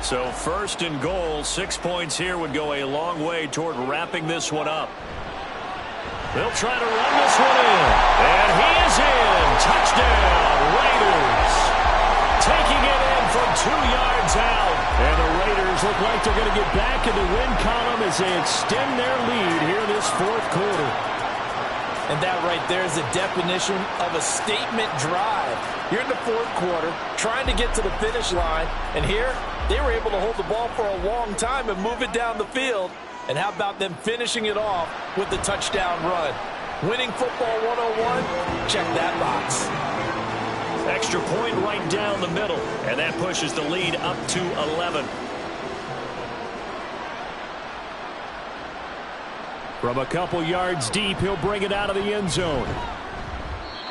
So 1st and goal, 6 points here would go a long way toward wrapping this one up. They'll try to run this one in. And he is in. Touchdown, Raiders. Taking it in from 2 yards out. And the Raiders look like they're going to get back in the win column as they extend their lead here this 4th quarter. And that right there is the definition of a statement drive. You're in the 4th quarter, trying to get to the finish line. And here, they were able to hold the ball for a long time and move it down the field. And how about them finishing it off with the touchdown run? Winning football 101, check that box. Extra point right down the middle, and that pushes the lead up to 11. From a couple yards deep, he'll bring it out of the end zone.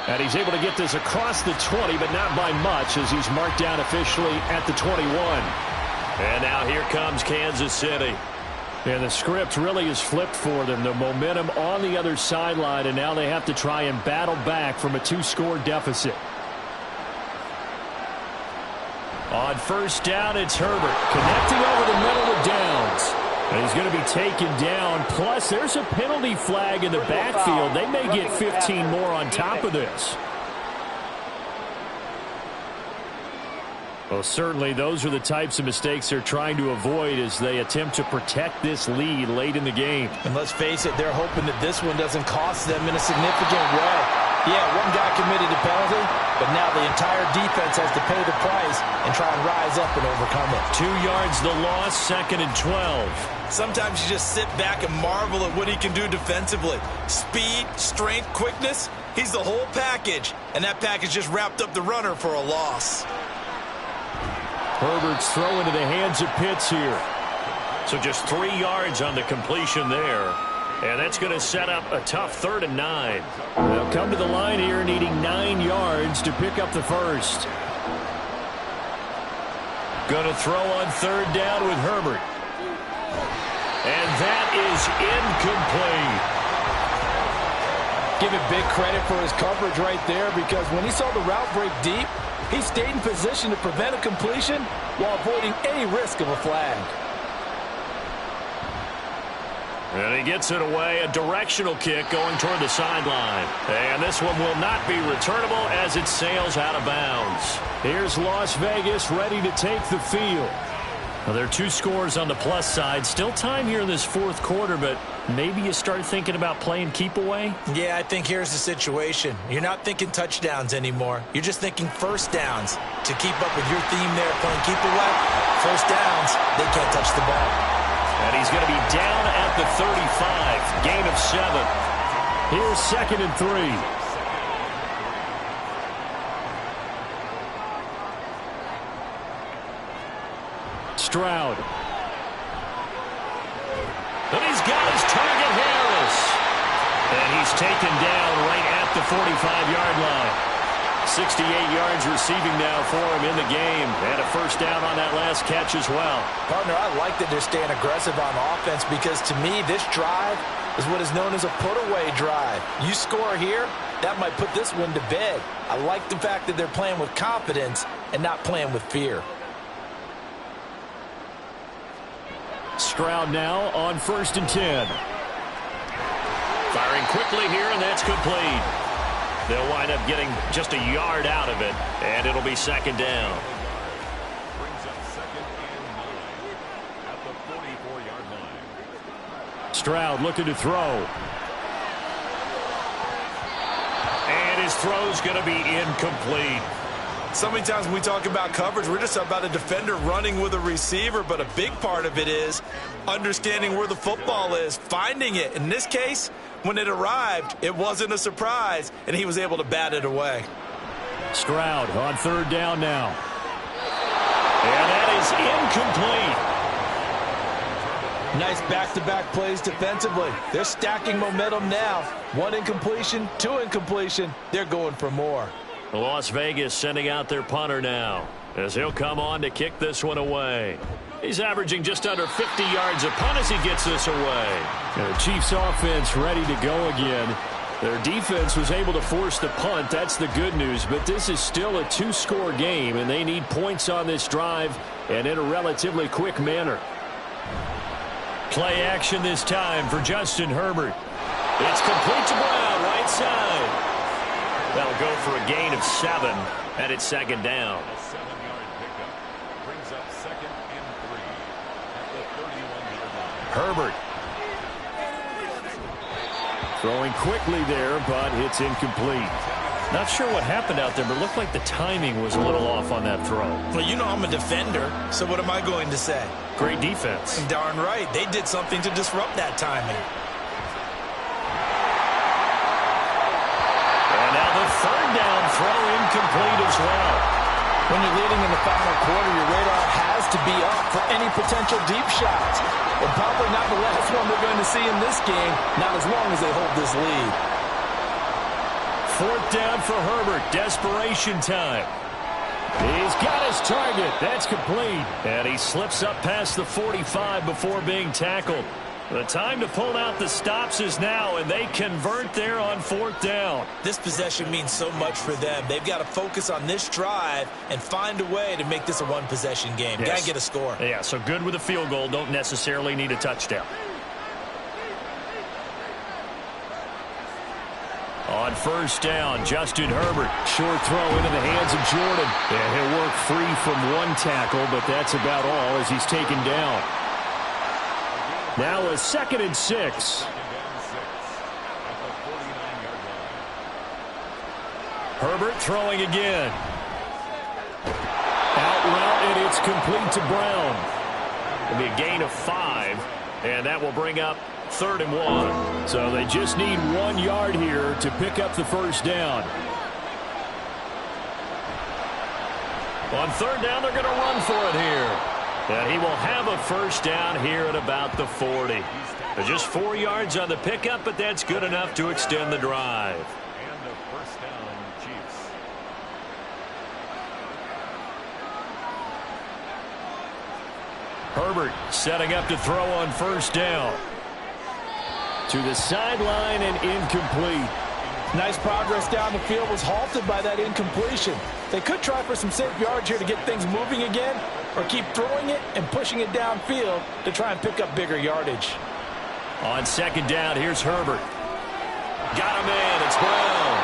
And he's able to get this across the 20, but not by much, as he's marked down officially at the 21. And now here comes Kansas City. And the script really is flipped for them. The momentum on the other sideline, and now they have to try and battle back from a 2-score deficit. On first down, it's Herbert connecting over the middle of downs. And he's going to be taken down. Plus, there's a penalty flag in the backfield. They may get 15 more on top of this. Well, certainly those are the types of mistakes they're trying to avoid as they attempt to protect this lead late in the game. And let's face it, they're hoping that this one doesn't cost them in a significant way. Yeah, one guy committed a penalty, but now the entire defense has to pay the price and try and rise up and overcome it. 2 yards the loss, 2nd and 12. Sometimes you just sit back and marvel at what he can do defensively. Speed, strength, quickness, he's the whole package. And that package just wrapped up the runner for a loss. Herbert's throw into the hands of Pitts here. So just 3 yards on the completion there. And that's going to set up a tough 3rd and 9. They'll come to the line here needing 9 yards to pick up the first. Going to throw on 3rd down with Herbert. And that is incomplete. Give it big credit for his coverage right there, because when he saw the route break deep, he stayed in position to prevent a completion while avoiding any risk of a flag. And he gets it away, a directional kick going toward the sideline. And this one will not be returnable as it sails out of bounds. Here's Las Vegas ready to take the field. Well, there are 2 scores on the plus side. Still time here in this 4th quarter, but maybe you start thinking about playing keep away? Yeah, I think here's the situation. You're not thinking touchdowns anymore. You're just thinking first downs. To keep up with your theme there, playing keep away, first downs, they can't touch the ball. And he's going to be down at the 35. Gain of 7. Here's 2nd and 3. Stroud. And he's got his target, Harris. And he's taken down right at the 45-yard line. 68 yards receiving now for him in the game. And a first down on that last catch as well. Partner, I like that they're staying aggressive on offense, because to me, this drive is what is known as a put-away drive. You score here, that might put this one to bed. I like the fact that they're playing with confidence and not playing with fear. Stroud now on 1st and 10. Firing quickly here, and that's complete. They'll wind up getting just a yard out of it, and it'll be 2nd down. Brings up 2nd and 9 at the 44-yard line. Stroud looking to throw. And his throw's going to be incomplete. So many times when we talk about coverage, we're just about a defender running with a receiver, but a big part of it is understanding where the football is, finding it. In this case, when it arrived, it wasn't a surprise, and he was able to bat it away. Stroud on 3rd down now. And that is incomplete. Nice back-to-back plays defensively. They're stacking momentum now. 1 incompletion, 2 incompletion. They're going for more. Las Vegas sending out their punter now, as he'll come on to kick this one away. He's averaging just under 50 yards a punt as he gets this away. And the Chiefs offense ready to go again. Their defense was able to force the punt. That's the good news. But this is still a 2-score game, and they need points on this drive and in a relatively quick manner. Play action this time for Justin Herbert. It's complete to Brown, right side. That'll go for a gain of 7, and it's 2nd down. A 7-yard pickup brings up 2nd and 3 at the 31-yard line. Herbert. Throwing quickly there, but it's incomplete. Not sure what happened out there, but it looked like the timing was a little off on that throw. Well, you know I'm a defender, so what am I going to say? Great defense. Darn right. They did something to disrupt that timing. incomplete as well. When you're leading in the final quarter, your radar has to be up for any potential deep shots. But probably not the last one we're going to see in this game, not as long as they hold this lead. 4th down for Herbert. Desperation time. He's got his target. That's complete. And he slips up past the 45 before being tackled. The time to pull out the stops is now, and they convert there on 4th down. This possession means so much for them. They've got to focus on this drive and find a way to make this a one-possession game. Yes. Got to get a score. Yeah, so good with a field goal. Don't necessarily need a touchdown. On 1st down, Justin Herbert. Short throw into the hands of Jordan. And he'll work free from one tackle, but that's about all as he's taken down. Now a 2nd and 6. Herbert throwing again. Out route, and it's complete to Brown. It'll be a gain of 5, and that will bring up 3rd and 1. So they just need 1 yard here to pick up the 1st down. On 3rd down, they're going to run for it here. And he will have a 1st down here at about the 40. Just 4 yards on the pickup, but that's good enough to extend the drive. And the 1st down, Chiefs. Herbert setting up to throw on 1st down. To the sideline and incomplete. Nice progress down the field was halted by that incompletion. They could try for some safe yards here to get things moving again, or keep throwing it and pushing it downfield to try and pick up bigger yardage. On 2nd down, here's Herbert. Got him in. It's Brown.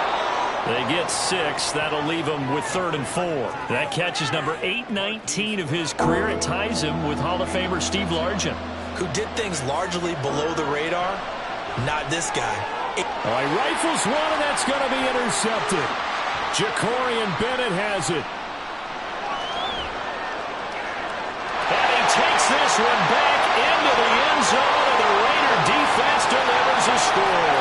They get 6. That'll leave him with 3rd and 4. That catch is number 819 of his career. It ties him with Hall of Famer Steve Largent, who did things largely below the radar. Not this guy. All right, rifles one, and that's going to be intercepted. Jacorian Bennett has it. And he takes this one back into the end zone, and the Raider defense delivers a score.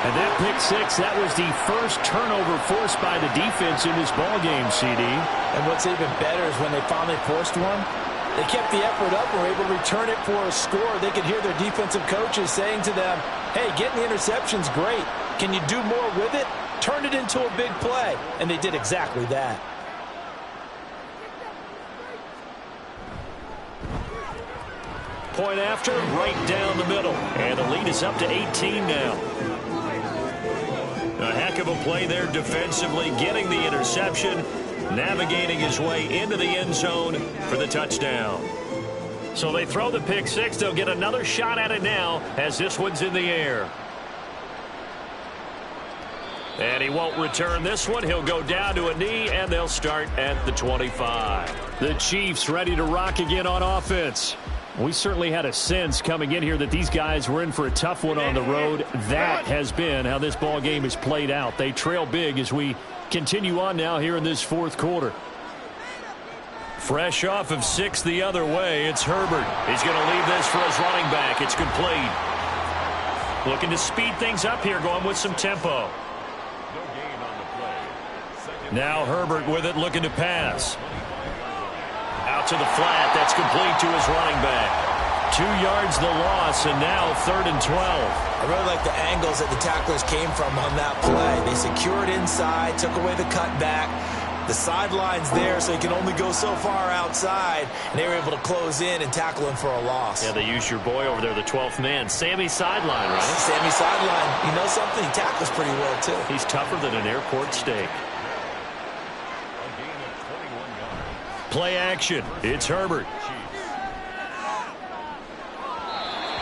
And that pick 6, that was the first turnover forced by the defense in this ballgame, CD. And what's even better is when they finally forced one, they kept the effort up and were able to return it for a score. They could hear their defensive coaches saying to them, hey, getting the interception's great. Can you do more with it? Turn it into a big play. And they did exactly that. Point after, right down the middle. And the lead is up to 18 now. A heck of a play there defensively, getting the interception, navigating his way into the end zone for the touchdown. So they throw the pick 6. They'll get another shot at it now as this one's in the air. And he won't return this one. He'll go down to a knee, and they'll start at the 25. The Chiefs ready to rock again on offense. We certainly had a sense coming in here that these guys were in for a tough one on the road. That has been how this ball game has played out. They trail big as we continue on now here in this 4th quarter. Fresh off of 6 the other way, it's Herbert. He's going to leave this for his running back. It's complete. Looking to speed things up here, going with some tempo. No gain on the play. Now Herbert with it, looking to pass. Out to the flat. That's complete to his running back. 2 yards the loss, and now 3rd and 12. I really like the angles that the tacklers came from on that play. They secured inside, took away the cutback. The sideline's there, so he can only go so far outside, and they were able to close in and tackle him for a loss. Yeah, they used your boy over there, the 12th man, Sammy Sideline, right? Sammy Sideline. You know something? He tackles pretty well, too. He's tougher than an airport steak. Play action. It's Herbert.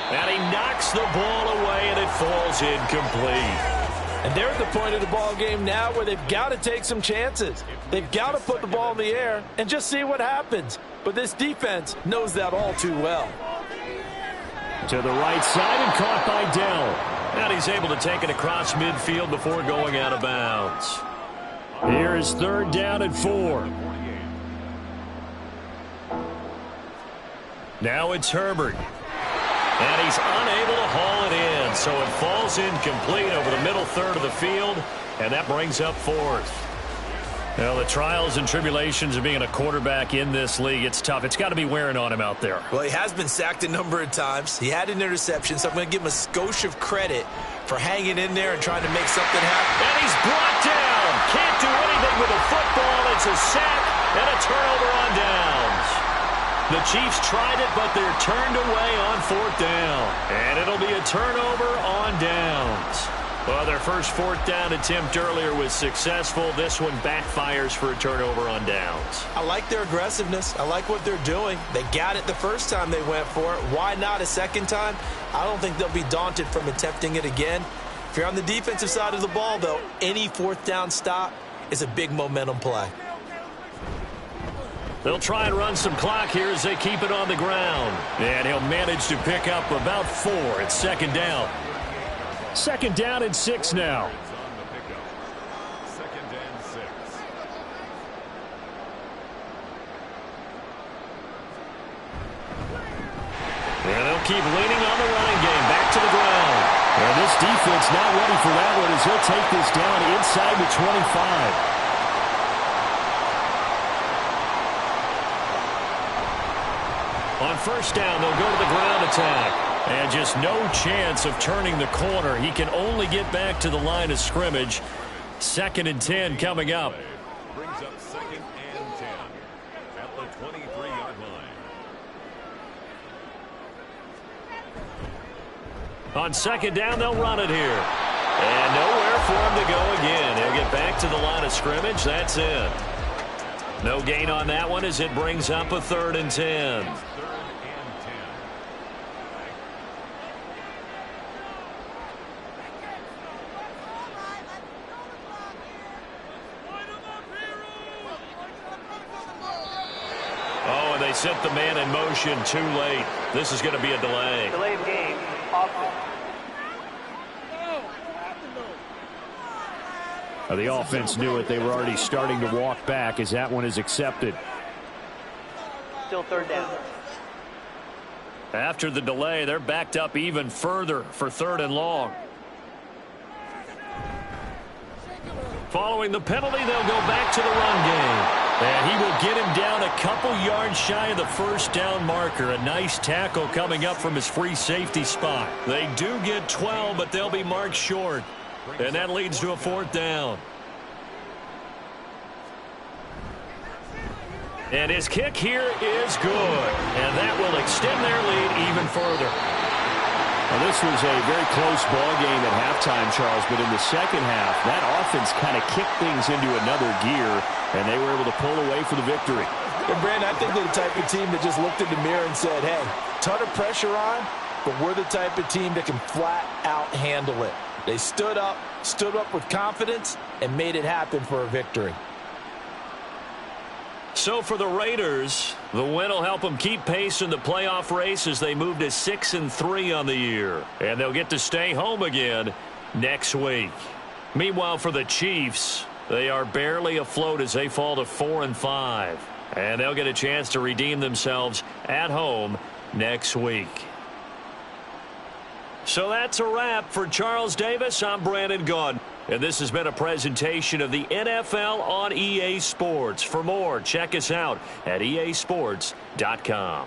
And he knocks the ball away, and it falls incomplete. And they're at the point of the ball game now where they've got to take some chances. They've got to put the ball in the air and just see what happens. But this defense knows that all too well. To the right side and caught by Dell. And he's able to take it across midfield before going out of bounds. Here's 3rd down and 4. Now it's Herbert. And he's unable to haul it in. So it falls incomplete over the middle third of the field, and that brings up fourth. Well, the trials and tribulations of being a quarterback in this league, it's tough. It's got to be wearing on him out there. Well, he has been sacked a number of times. He had an interception, so I'm going to give him a skosh of credit for hanging in there and trying to make something happen. And he's brought down. Can't do anything with a football. It's a sack and a turnover on downs. The Chiefs tried it, but they're turned away on fourth down. And it'll be a turnover on downs. Well, their first fourth down attempt earlier was successful. This one backfires for a turnover on downs. I like their aggressiveness. I like what they're doing. They got it the first time they went for it. Why not a second time? I don't think they'll be daunted from attempting it again. If you're on the defensive side of the ball, though, any fourth down stop is a big momentum play. They'll try and run some clock here as they keep it on the ground. And he'll manage to pick up about 4 at second down. Second down and 6 now. Second and 6. And they'll keep leaning on the running game. Back to the ground. And this defense not ready for that one as he'll take this down inside the 25. On first down, they'll go to the ground attack. And just no chance of turning the corner. He can only get back to the line of scrimmage. Second and 10 coming up. Brings up second and 10 at the 23-yard line. On second down, they'll run it here. And nowhere for him to go again. He'll get back to the line of scrimmage. That's it. No gain on that one as it brings up a 3rd and 10. They set the man in motion too late. This is going to be a delay. Delay of game. Offense. The offense knew it. They were already starting to walk back as that one is accepted. Still third down. After the delay, they're backed up even further for 3rd and long. Following the penalty, they'll go back to the run game. And he will get him down a couple yards shy of the first down marker. A nice tackle coming up from his free safety spot. They do get 12, but they'll be marked short. And that leads to a 4th down. And his kick here is good. And that will extend their lead even further. Well, this was a very close ball game at halftime, Charles, but in the second half, that offense kind of kicked things into another gear, and they were able to pull away for the victory. And Brandon, I think they're the type of team that just looked in the mirror and said, hey, ton of pressure on, but we're the type of team that can flat out handle it. They stood up with confidence, and made it happen for a victory. So for the Raiders, the win will help them keep pace in the playoff race as they move to 6-3 on the year. And they'll get to stay home again next week. Meanwhile, for the Chiefs, they are barely afloat as they fall to 4-5. And they'll get a chance to redeem themselves at home next week. So that's a wrap for Charles Davis. I'm Brandon Gaudin. And this has been a presentation of the NFL on EA Sports. For more, check us out at easports.com.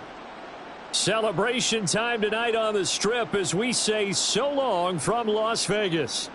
Celebration time tonight on the Strip as we say so long from Las Vegas.